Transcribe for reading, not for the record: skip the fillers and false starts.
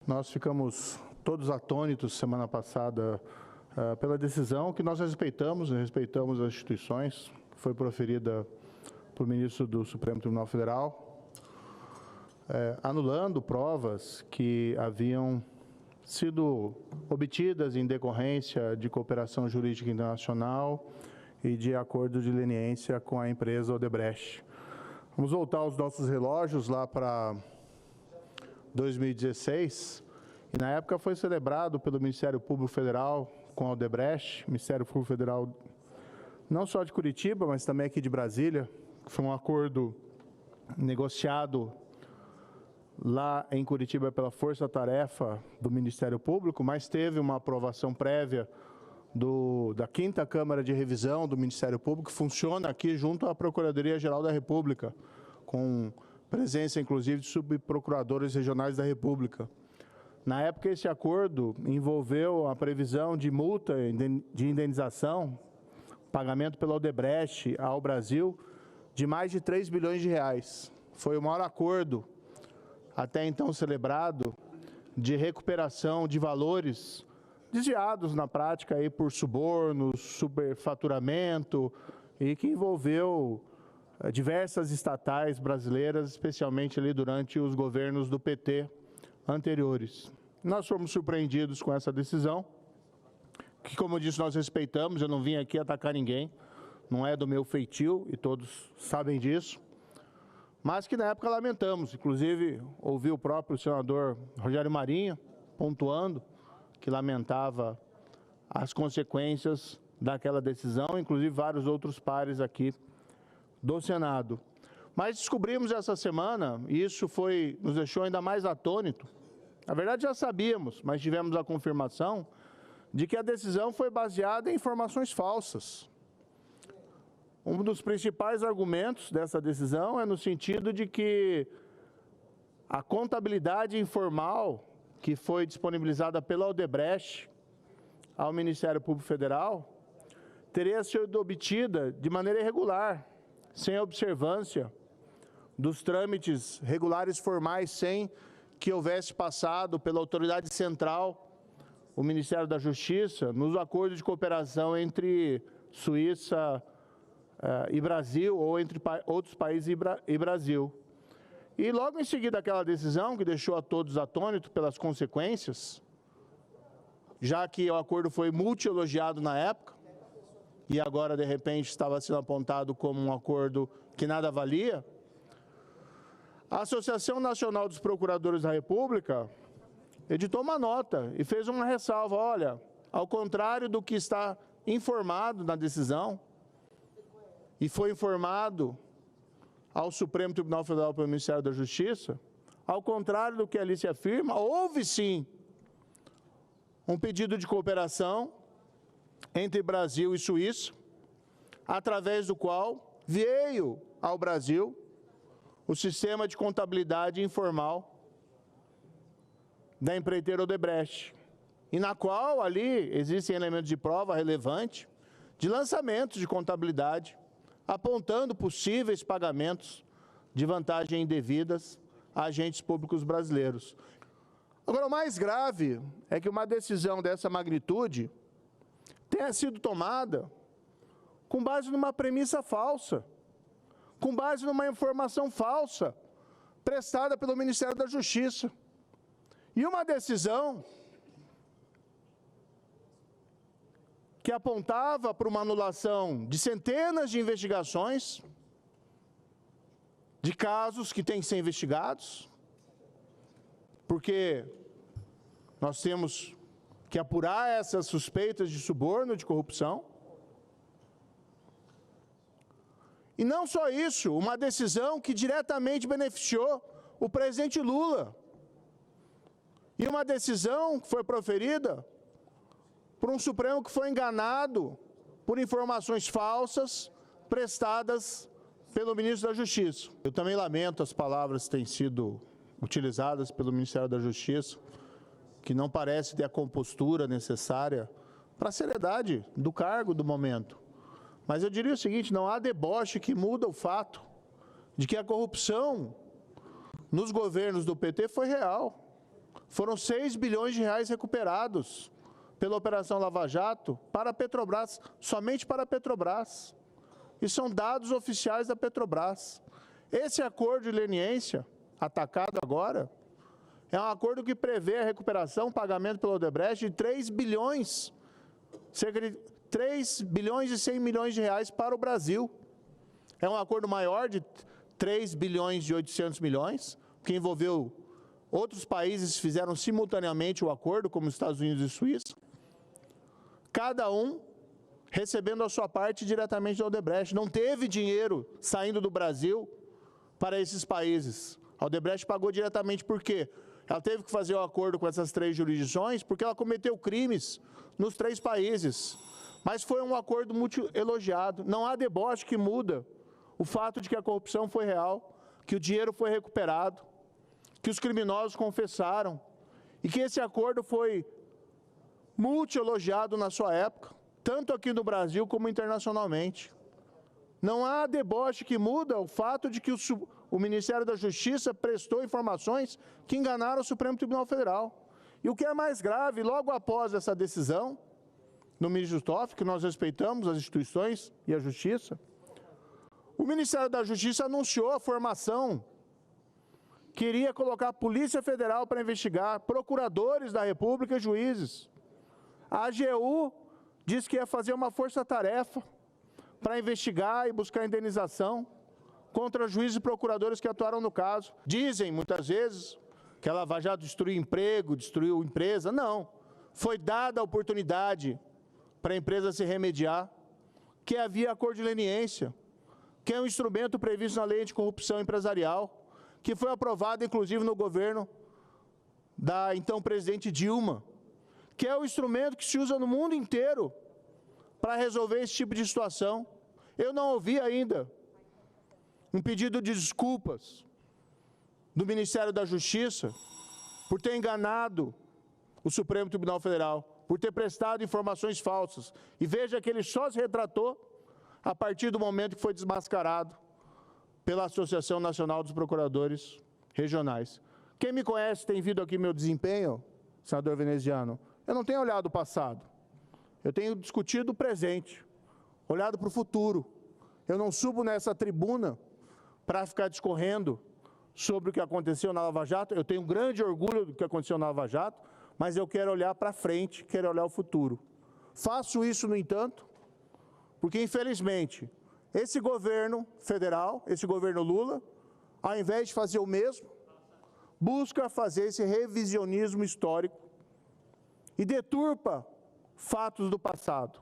Nós ficamos todos atônitos semana passada pela decisão que nós respeitamos as instituições, que foi proferida por ministro do Supremo Tribunal Federal, anulando provas que haviam sido obtidas em decorrência de cooperação jurídica internacional e de acordo de leniência com a empresa Odebrecht. Vamos voltar aos nossos relógios lá para 2016, e na época foi celebrado pelo Ministério Público Federal com a Odebrecht, Ministério Público Federal não só de Curitiba, mas também aqui de Brasília, que foi um acordo negociado lá em Curitiba pela força-tarefa do Ministério Público, mas teve uma aprovação prévia da 5ª Câmara de Revisão do Ministério Público, que funciona aqui junto à Procuradoria-Geral da República, com presença, inclusive, de subprocuradores regionais da República. Na época, esse acordo envolveu a previsão de multa de indenização, pagamento pela Odebrecht ao Brasil, de mais de 3 bilhões de reais. Foi o maior acordo até então celebrado de recuperação de valores desviados na prática aí por subornos, superfaturamento, e que envolveu diversas estatais brasileiras, especialmente ali durante os governos do PT anteriores. Nós fomos surpreendidos com essa decisão, que, como eu disse, nós respeitamos. Eu não vim aqui atacar ninguém, não é do meu feitio, e todos sabem disso, mas que na época lamentamos. Inclusive, ouvi o próprio senador Rogério Marinho pontuando que lamentava as consequências daquela decisão, inclusive vários outros pares aqui do Senado. Mas descobrimos essa semana, e isso nos deixou ainda mais atônito. Na verdade, já sabíamos, mas tivemos a confirmação de que a decisão foi baseada em informações falsas. Um dos principais argumentos dessa decisão é no sentido de que a contabilidade informal que foi disponibilizada pela Odebrecht ao Ministério Público Federal teria sido obtida de maneira irregular, sem observância dos trâmites regulares formais, sem que houvesse passado pela autoridade central, o Ministério da Justiça, nos acordos de cooperação entre Suíça e Brasil, ou entre outros países e Brasil. E logo em seguida aquela decisão, que deixou a todos atônitos pelas consequências, já que o acordo foi multi-elogiado na época, e agora, de repente, estava sendo apontado como um acordo que nada valia, a Associação Nacional dos Procuradores da República editou uma nota e fez uma ressalva: olha, ao contrário do que está informado na decisão, e foi informado ao Supremo Tribunal Federal pelo Ministério da Justiça, ao contrário do que ali se afirma, houve sim um pedido de cooperação entre Brasil e Suíça, através do qual veio ao Brasil o sistema de contabilidade informal da empreiteira Odebrecht, e na qual ali existem elementos de prova relevante de lançamentos de contabilidade, apontando possíveis pagamentos de vantagem indevidas a agentes públicos brasileiros. Agora, o mais grave é que uma decisão dessa magnitude tenha sido tomada com base numa premissa falsa, com base numa informação falsa prestada pelo Ministério da Justiça. E uma decisão que apontava para uma anulação de centenas de investigações, de casos que têm que ser investigados, porque nós temos que apurar essas suspeitas de suborno, de corrupção. E não só isso, uma decisão que diretamente beneficiou o presidente Lula. E uma decisão que foi proferida por um Supremo que foi enganado por informações falsas prestadas pelo ministro da Justiça. Eu também lamento as palavras que têm sido utilizadas pelo Ministério da Justiça, que não parece ter a compostura necessária para a seriedade do cargo do momento. Mas eu diria o seguinte: não há deboche que muda o fato de que a corrupção nos governos do PT foi real. Foram 6 bilhões de reais recuperados pela Operação Lava Jato para a Petrobras, somente para a Petrobras. E são dados oficiais da Petrobras. Esse acordo de leniência, atacado agora, é um acordo que prevê a recuperação, pagamento pelo Odebrecht de 3 bilhões, cerca de 3 bilhões e 100 milhões de reais para o Brasil. É um acordo maior de 3 bilhões e 800 milhões, que envolveu outros países que fizeram simultaneamente o acordo, como Estados Unidos e Suíça, cada um recebendo a sua parte diretamente da Odebrecht. Não teve dinheiro saindo do Brasil para esses países. A Odebrecht pagou diretamente por quê? Ela teve que fazer o acordo com essas 3 jurisdições porque ela cometeu crimes nos 3 países. Mas foi um acordo muito elogiado. Não há deboche que muda o fato de que a corrupção foi real, que o dinheiro foi recuperado, que os criminosos confessaram e que esse acordo foi multi-elogiado na sua época, tanto aqui no Brasil como internacionalmente. Não há deboche que muda o fato de que o Ministério da Justiça prestou informações que enganaram o Supremo Tribunal Federal. E o que é mais grave, logo após essa decisão, no ministro Toffoli, que nós respeitamos as instituições e a Justiça, o Ministério da Justiça anunciou a formação, queria colocar a Polícia Federal para investigar, procuradores da República e juízes. A AGU disse que ia fazer uma força-tarefa para investigar e buscar indenização contra juízes e procuradores que atuaram no caso. Dizem, muitas vezes, que a Lava Jato destruiu emprego, destruiu empresa. Não. Foi dada a oportunidade para a empresa se remediar, que havia acordo de leniência, que é um instrumento previsto na Lei Anticorrupção Empresarial, que foi aprovado, inclusive, no governo da então presidente Dilma, que é o instrumento que se usa no mundo inteiro para resolver esse tipo de situação. Eu não ouvi ainda um pedido de desculpas do Ministério da Justiça por ter enganado o Supremo Tribunal Federal, por ter prestado informações falsas. E veja que ele só se retratou a partir do momento que foi desmascarado pela Associação Nacional dos Procuradores Regionais. Quem me conhece tem visto aqui meu desempenho, senador veneziano. Eu não tenho olhado o passado, eu tenho discutido o presente, olhado para o futuro. Eu não subo nessa tribuna para ficar discorrendo sobre o que aconteceu na Lava Jato. Eu tenho grande orgulho do que aconteceu na Lava Jato, mas eu quero olhar para frente, quero olhar o futuro. Faço isso, no entanto, porque, infelizmente, esse governo federal, esse governo Lula, ao invés de fazer o mesmo, busca fazer esse revisionismo histórico e deturpa fatos do passado.